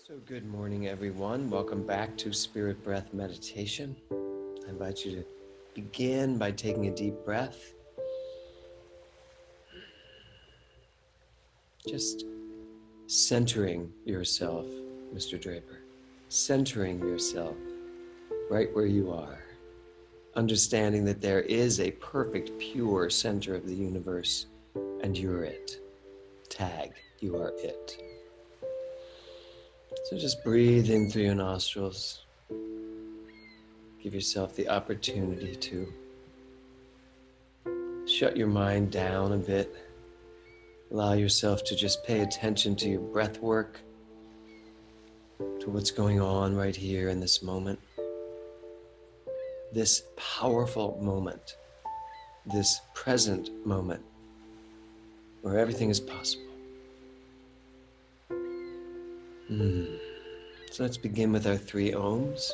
So good morning, everyone. Welcome back to Spirit Breath Meditation. I invite you to begin by taking a deep breath. Just centering yourself, Mr. Draper. Centering yourself right where you are. Understanding that there is a perfect, pure center of the universe, and you're it. Tag, you are it. So just breathe in through your nostrils. Give yourself the opportunity to shut your mind down a bit. Allow yourself to just pay attention to your breath work, to what's going on right here in this moment. This powerful moment, this present moment, where everything is possible. So let's begin with our 3 ohms.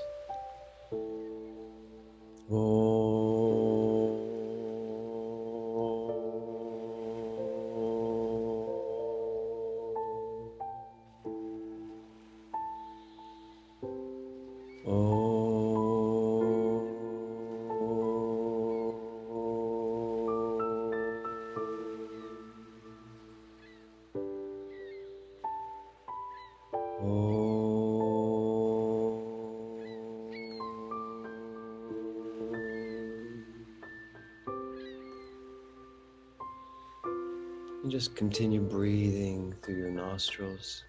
And just continue breathing through your nostrils,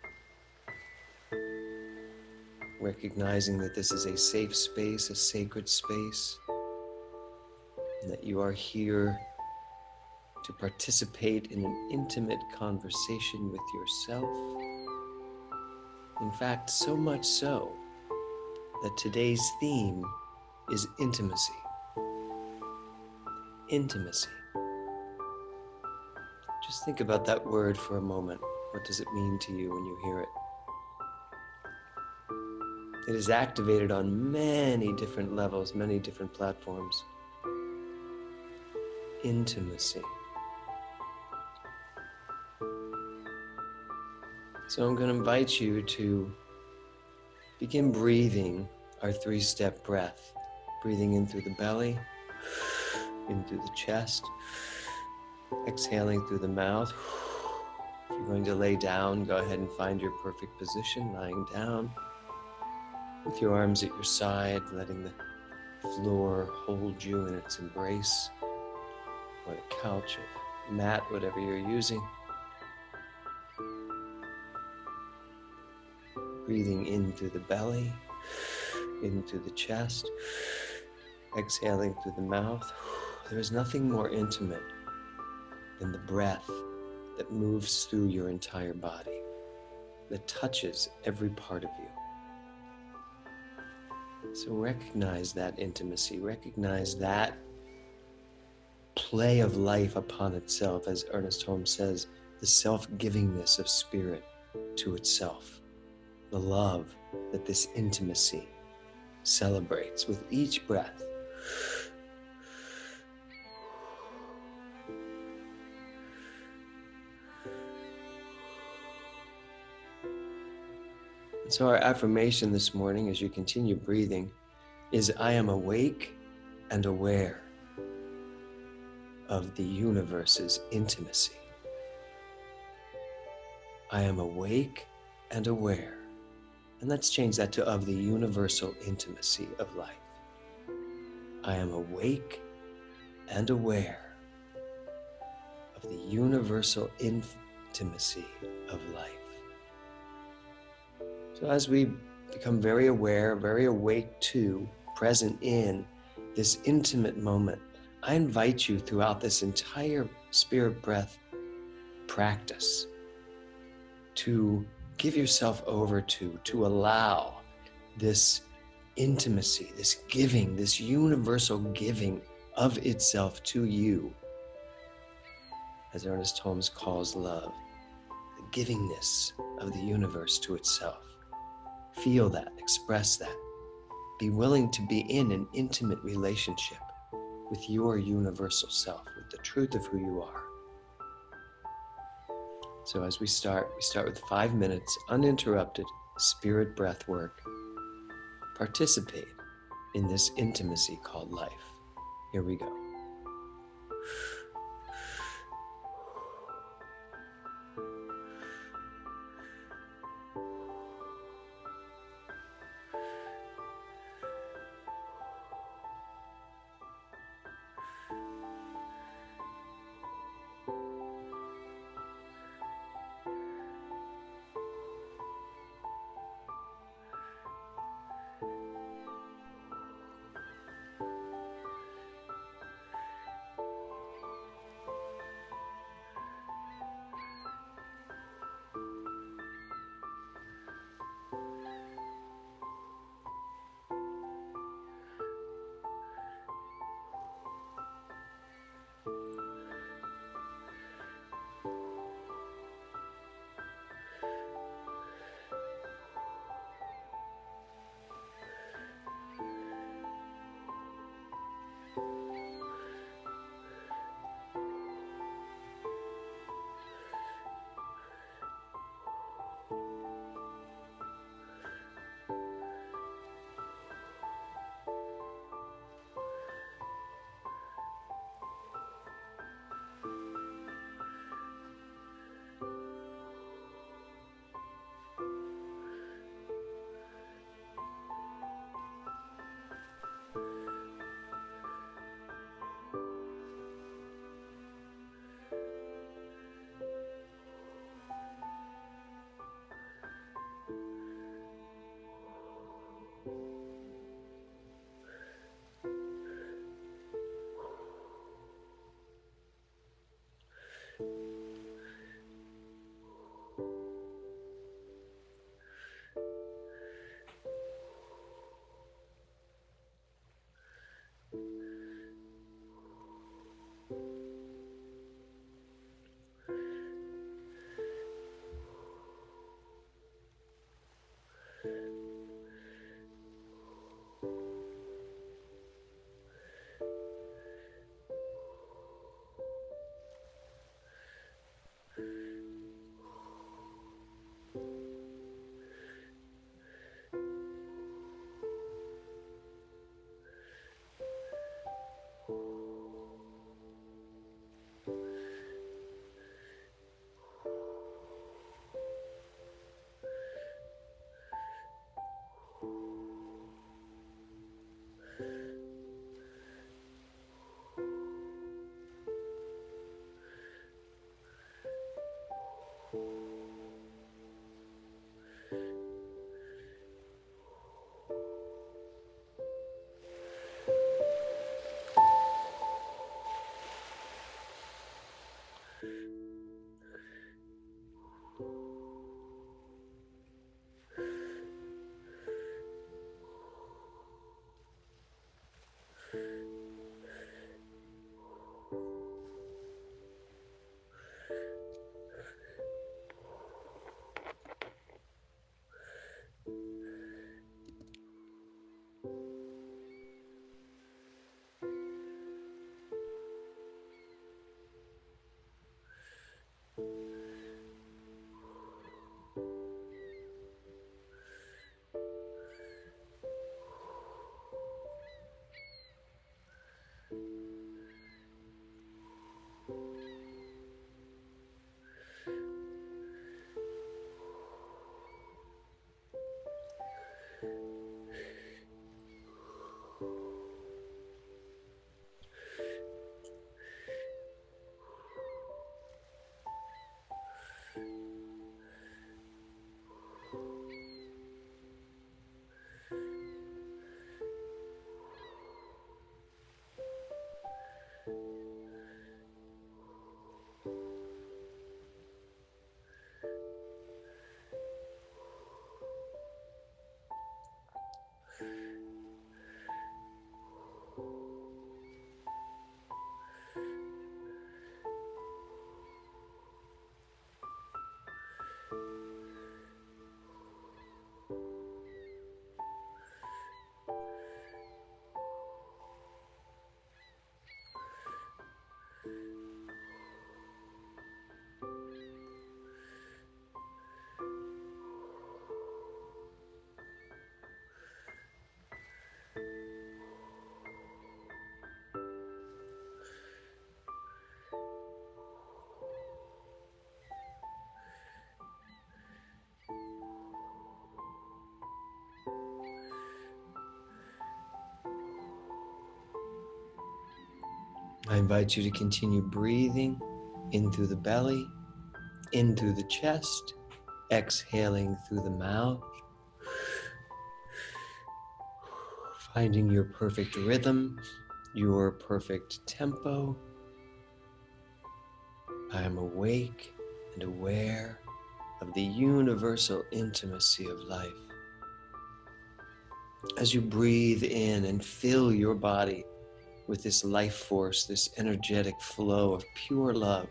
recognizing that this is a safe space, a sacred space, and that you are here to participate in an intimate conversation with yourself. In fact, so much so that today's theme is intimacy. Intimacy. Just think about that word for a moment. What does it mean to you when you hear it? It is activated on many different levels, many different platforms. Intimacy. So I'm going to invite you to begin breathing our 3-step breath. Breathing in through the belly, in through the chest, exhaling through the mouth. If you're going to lay down, go ahead and find your perfect position, lying down with your arms at your side, letting the floor hold you in its embrace, or the couch or mat, whatever you're using. Breathing in through the belly, in through the chest, exhaling through the mouth. There is nothing more intimate than the breath that moves through your entire body, that touches every part of you. So recognize that intimacy, recognize that play of life upon itself, as Ernest Holmes says, the self-givingness of spirit to itself, the love that this intimacy celebrates with each breath. So our affirmation this morning, as you continue breathing, is I am awake and aware of the universe's intimacy. I am awake and aware. And let's change that to of the universal intimacy of life. I am awake and aware of the universal intimacy of life. So as we become very aware, very awake to, present in this intimate moment, I invite you throughout this entire spirit breath practice to give yourself over to allow this intimacy, this giving, this universal giving of itself to you, as Ernest Holmes calls love, the givingness of the universe to itself. Feel that, express that. Be willing to be in an intimate relationship with your universal self, with the truth of who you are. So as we start with 5 minutes uninterrupted spirit breath work, participate in this intimacy called life. Here we go. I invite you to continue breathing in through the belly, in through the chest, exhaling through the mouth, finding your perfect rhythm, your perfect tempo. I am awake and aware of the universal intimacy of life. As you breathe in and fill your body with this life force, this energetic flow of pure love,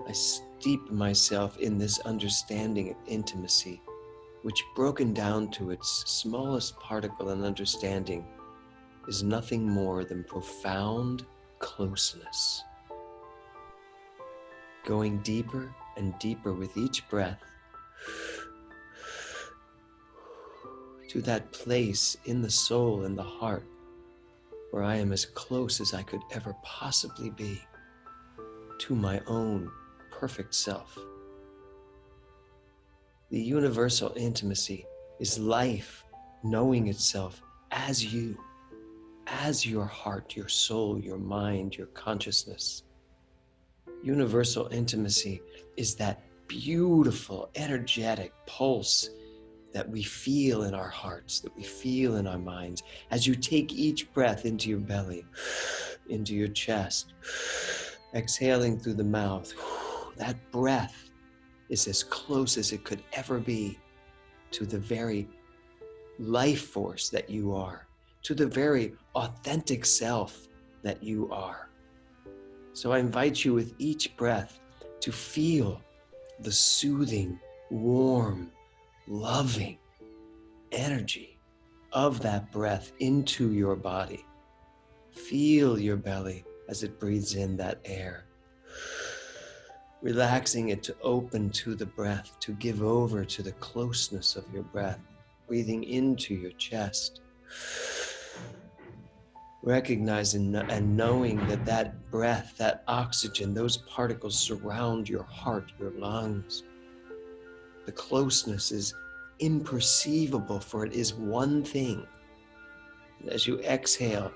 I steep myself in this understanding of intimacy, which, broken down to its smallest particle and understanding, is nothing more than profound closeness. Going deeper and deeper with each breath to that place in the soul and the heart where I am as close as I could ever possibly be to my own perfect self. The universal intimacy is life knowing itself as you, as your heart, your soul, your mind, your consciousness. Universal intimacy is that beautiful, energetic pulse that we feel in our hearts, that we feel in our minds, as you take each breath into your belly, into your chest, exhaling through the mouth. That breath is as close as it could ever be to the very life force that you are, to the very authentic self that you are. So I invite you with each breath to feel the soothing, warm, loving energy of that breath into your body. Feel your belly as it breathes in that air, relaxing it to open to the breath, to give over to the closeness of your breath, breathing into your chest, recognizing and knowing that that breath, that oxygen, those particles surround your heart, your lungs. The closeness is imperceivable, for it is one thing. And as you exhale,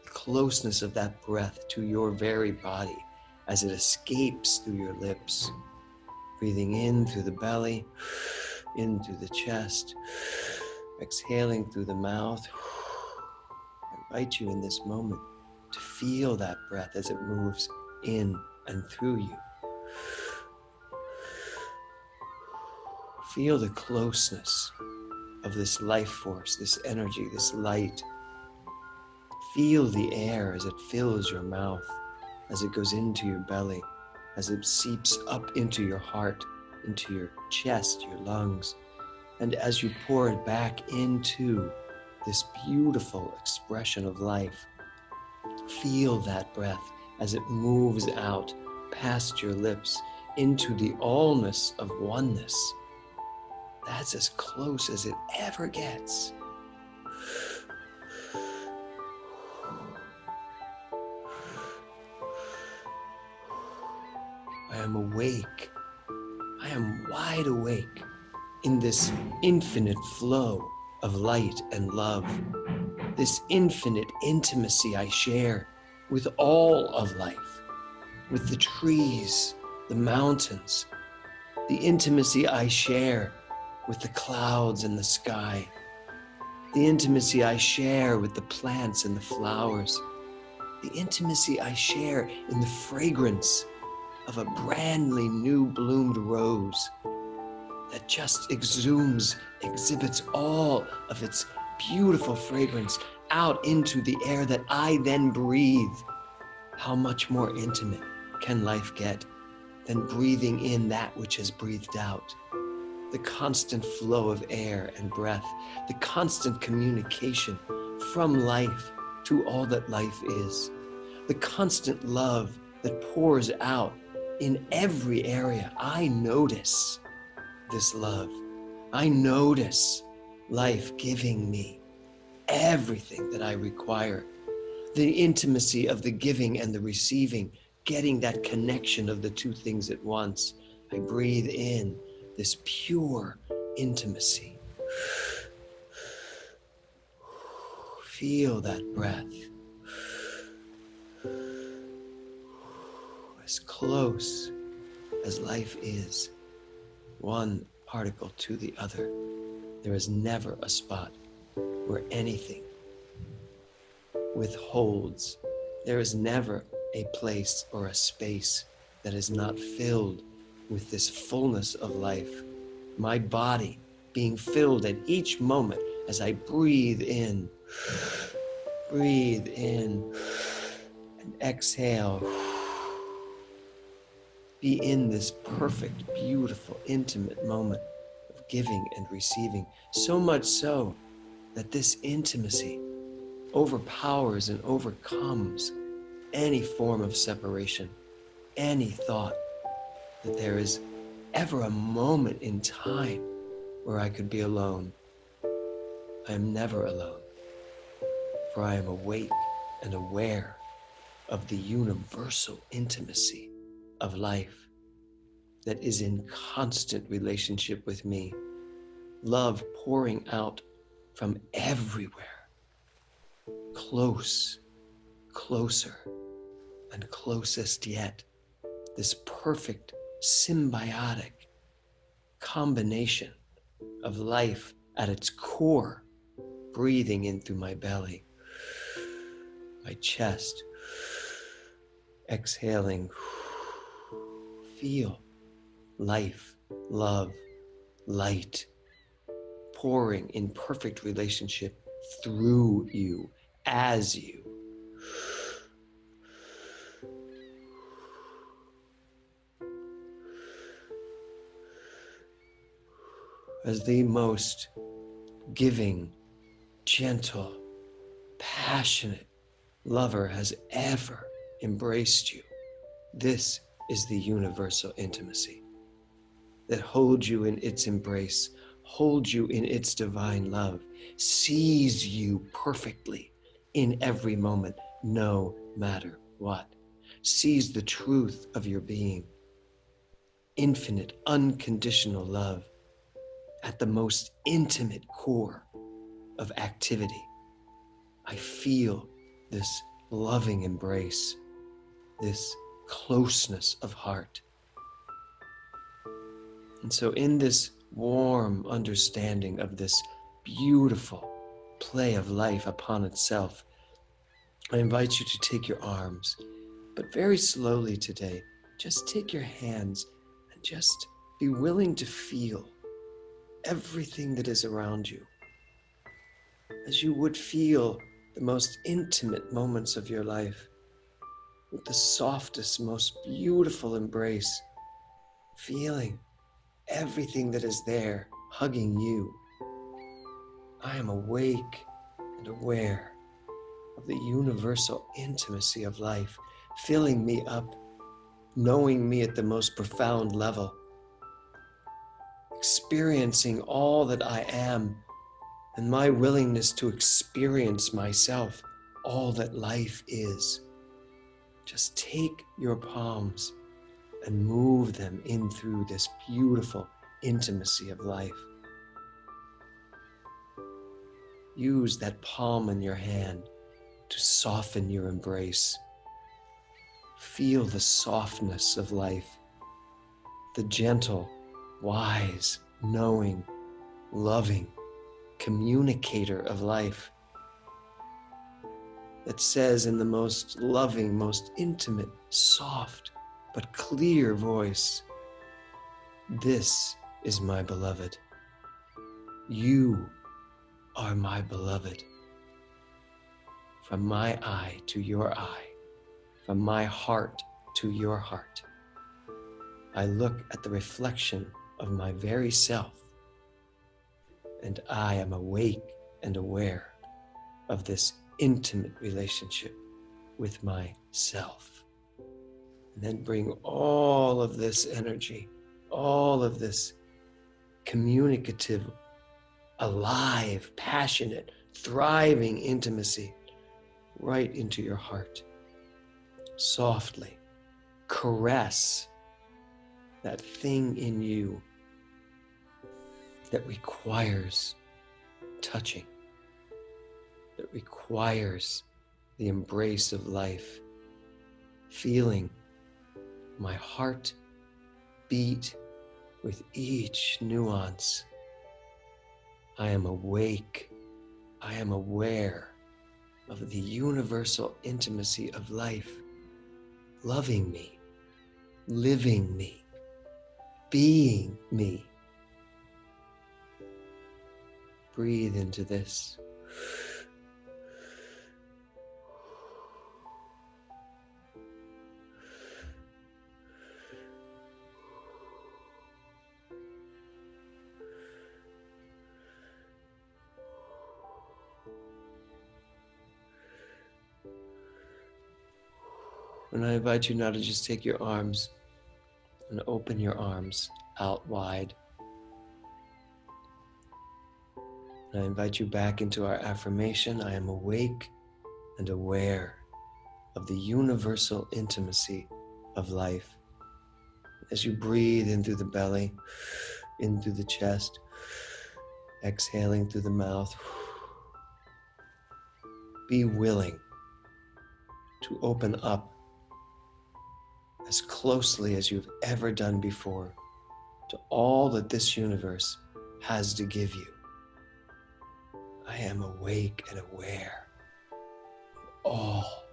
the closeness of that breath to your very body as it escapes through your lips, breathing in through the belly, in through the chest, exhaling through the mouth. I invite you in this moment to feel that breath as it moves in and through you. Feel the closeness of this life force, this energy, this light. Feel the air as it fills your mouth, as it goes into your belly, as it seeps up into your heart, into your chest, your lungs, and as you pour it back into this beautiful expression of life. Feel that breath as it moves out past your lips into the allness of oneness. That's as close as it ever gets. I am awake. I am wide awake in this infinite flow of light and love, this infinite intimacy I share with all of life, with the trees, the mountains, the intimacy I share with the clouds and the sky, the intimacy I share with the plants and the flowers, the intimacy I share in the fragrance of a brandly new bloomed rose that just exhibits all of its beautiful fragrance out into the air that I then breathe. How much more intimate can life get than breathing in that which is breathed out? The constant flow of air and breath, the constant communication from life to all that life is, the constant love that pours out in every area. I notice this love. I notice life giving me everything that I require. The intimacy of the giving and the receiving, getting that connection of the two things at once. I breathe in this pure intimacy. Feel that breath. As close as life is, one particle to the other, there is never a spot where anything withholds. There is never a place or a space that is not filled with this fullness of life. My body being filled at each moment as I breathe in, and exhale. Be in this perfect, beautiful, intimate moment of giving and receiving, so much so that this intimacy overpowers and overcomes any form of separation, any thought that there is ever a moment in time where I could be alone. I am never alone, for I am awake and aware of the universal intimacy of life that is in constant relationship with me, love pouring out from everywhere, close, closer, and closest yet, this perfect symbiotic combination of life at its core, breathing in through my belly, my chest, exhaling. Feel life, love, light pouring in perfect relationship through you, as you. As the most giving, gentle, passionate lover has ever embraced you. This is the universal intimacy that holds you in its embrace, holds you in its divine love, sees you perfectly in every moment, no matter what, sees the truth of your being, infinite, unconditional love at the most intimate core of activity. I feel this loving embrace, this closeness of heart. And so in this warm understanding of this beautiful play of life upon itself, I invite you to take your arms, but very slowly today, just take your hands and just be willing to feel everything that is around you, as you would feel the most intimate moments of your life, with the softest, most beautiful embrace, feeling everything that is there hugging you. I am awake and aware of the universal intimacy of life, filling me up, knowing me at the most profound level, experiencing all that I am, and my willingness to experience myself, all that life is. Just take your palms and move them in through this beautiful intimacy of life. Use that palm in your hand to soften your embrace. Feel the softness of life, the gentle, wise, knowing, loving communicator of life that says in the most loving, most intimate, soft, but clear voice, "This is my beloved. You are my beloved. From my eye to your eye, from my heart to your heart, I look at the reflection of my very self, and I am awake and aware of this intimate relationship with myself." And then bring all of this energy, all of this communicative, alive, passionate, thriving intimacy right into your heart. Softly caress that thing in you that requires touching. that requires the embrace of life, feeling my heart beat with each nuance. I am awake. I am aware of the universal intimacy of life, loving me, living me, being me. Breathe into this. And I invite you now to just take your arms and open your arms out wide. And I invite you back into our affirmation. I am awake and aware of the universal intimacy of life. As you breathe in through the belly, in through the chest, exhaling through the mouth, be willing to open up as closely as you've ever done before to all that this universe has to give you. I am awake and aware of all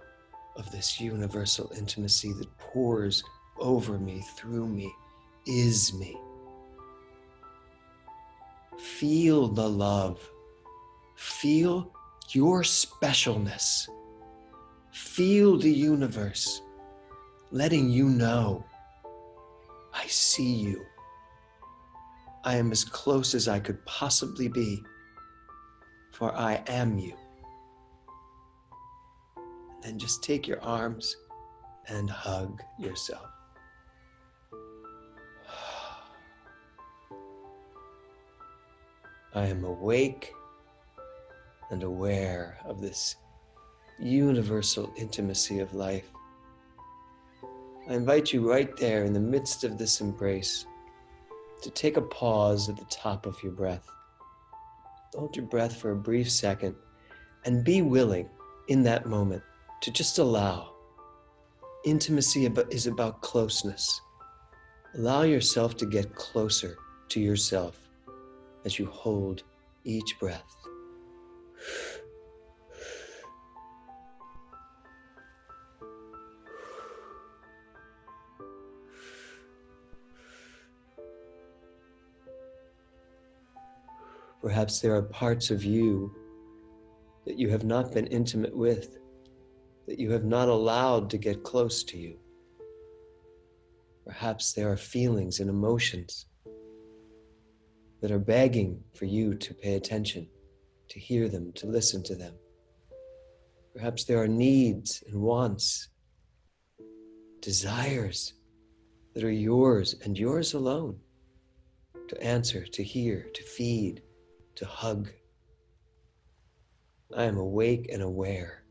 of this universal intimacy that pours over me, through me, is me. Feel the love. Feel your specialness. Feel the universe letting you know, I see you. I am as close as I could possibly be, for I am you. And then just take your arms and hug yourself. I am awake and aware of this universal intimacy of life. I invite you right there in the midst of this embrace to take a pause at the top of your breath. Hold your breath for a brief second and be willing in that moment to just allow. Intimacy is about closeness. Allow yourself to get closer to yourself as you hold each breath. Perhaps there are parts of you that you have not been intimate with, that you have not allowed to get close to you. Perhaps there are feelings and emotions that are begging for you to pay attention, to hear them, to listen to them. Perhaps there are needs and wants, desires that are yours and yours alone to answer, to hear, to feed, to hug. I am awake and aware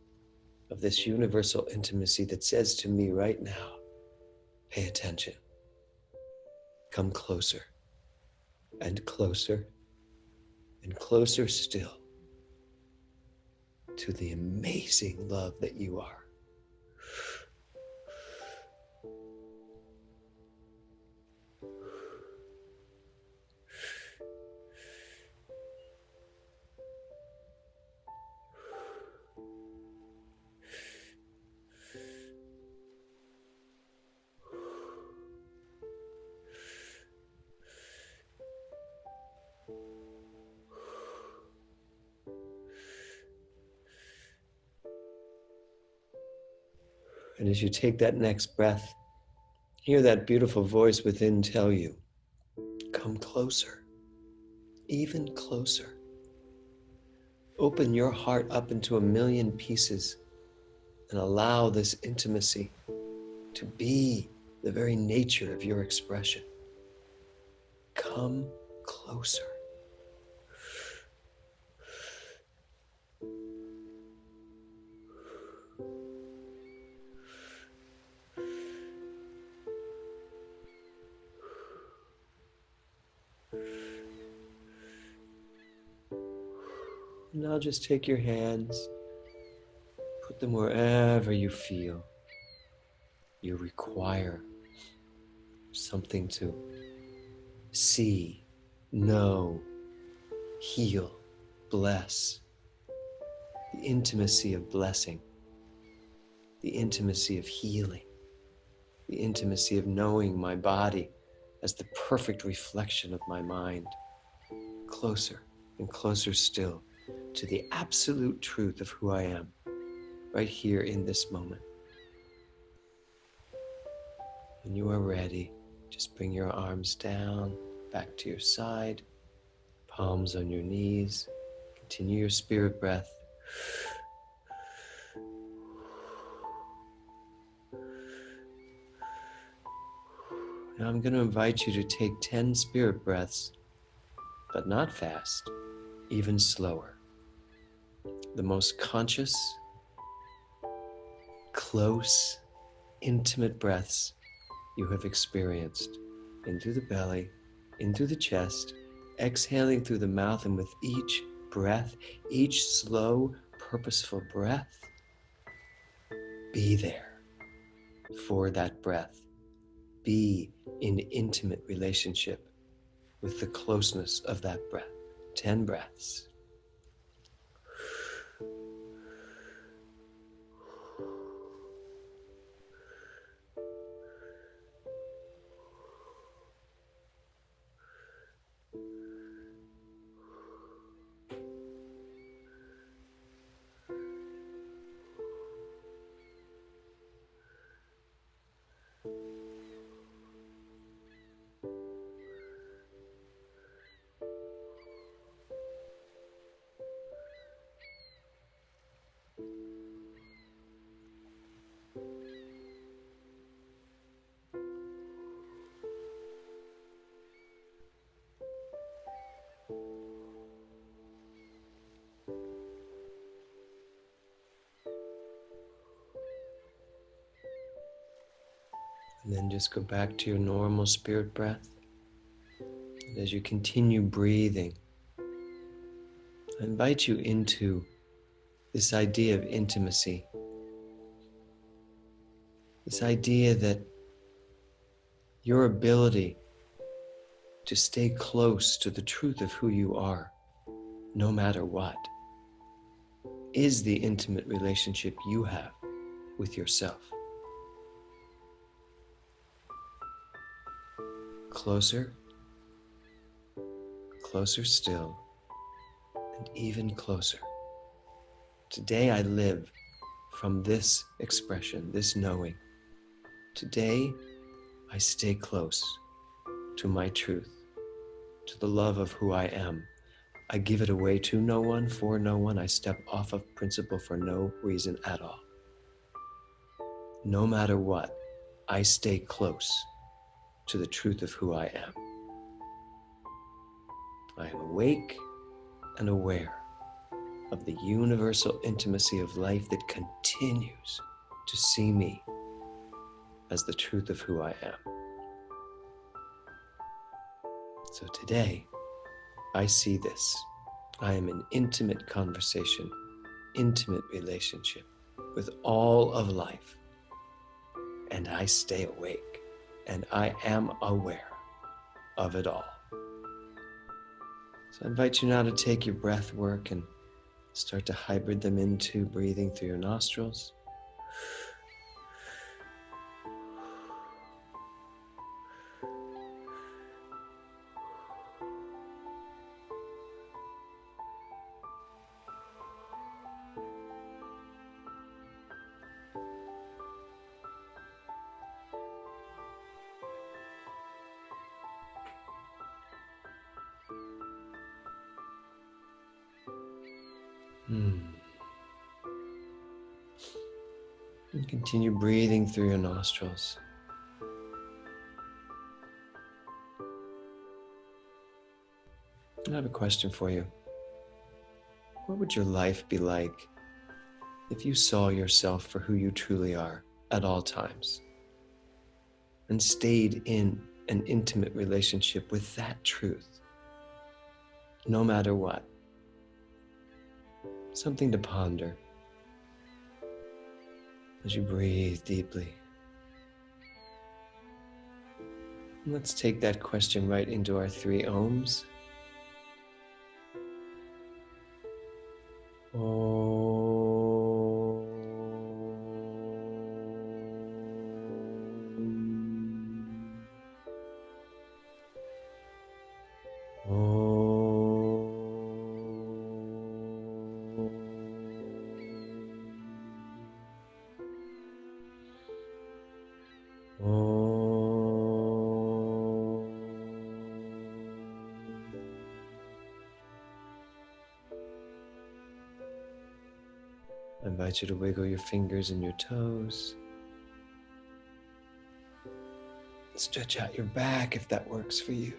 of this universal intimacy that says to me right now, pay attention. Come closer and closer and closer still to the amazing love that you are. And as you take that next breath, hear that beautiful voice within tell you, come closer, even closer. Open your heart up into a million pieces and allow this intimacy to be the very nature of your expression. Come closer. now just take your hands, put them wherever you feel you require something to see, know, heal, bless. The intimacy of blessing, the intimacy of healing, the intimacy of knowing my body as the perfect reflection of my mind. Closer and closer still to the absolute truth of who I am, right here in this moment. When you are ready, just bring your arms down, back to your side, palms on your knees. Continue your spirit breath. Now I'm going to invite you to take 10 spirit breaths, but not fast, even slower. The most conscious, close, intimate breaths you have experienced. In through the belly, in through the chest, exhaling through the mouth, and with each breath, each slow, purposeful breath, be there for that breath. Be in intimate relationship with the closeness of that breath. 10 breaths. And then just go back to your normal spirit breath. And as you continue breathing, I invite you into this idea of intimacy. This idea that your ability to stay close to the truth of who you are, no matter what, is the intimate relationship you have with yourself. Closer, closer still, and even closer. Today I live from this expression, this knowing. Today I stay close to my truth, to the love of who I am. I give it away to no one, for no one. I step off of principle for no reason at all. No matter what, I stay close to the truth of who I am. I am awake and aware of the universal intimacy of life that continues to see me as the truth of who I am. So today, I see this. I am in intimate conversation, intimate relationship with all of life. And I stay awake, and I am aware of it all. So I invite you now to take your breath work and start to hybrid them into breathing through your nostrils. And continue breathing through your nostrils. I have a question for you. What would your life be like if you saw yourself for who you truly are at all times and stayed in an intimate relationship with that truth, no matter what? something to ponder as you breathe deeply. And let's take that question right into our 3 ohms. I invite you to wiggle your fingers and your toes. Stretch out your back if that works for you.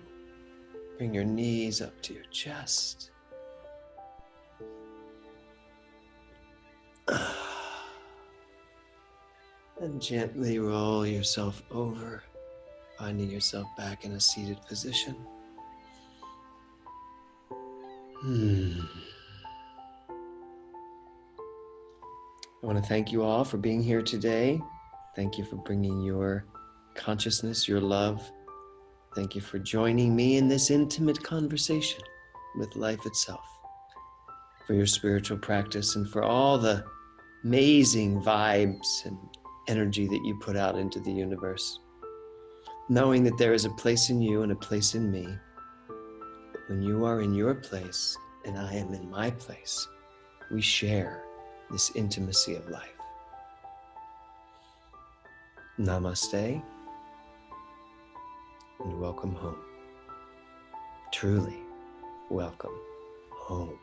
Bring your knees up to your chest. And gently roll yourself over, finding yourself back in a seated position. I want to thank you all for being here today. Thank you for bringing your consciousness, your love. Thank you for joining me in this intimate conversation with life itself, for your spiritual practice, and for all the amazing vibes and energy that you put out into the universe. Knowing that there is a place in you and a place in me. When you are in your place and I am in my place, we share this intimacy of life. Namaste, and welcome home. Truly, welcome home.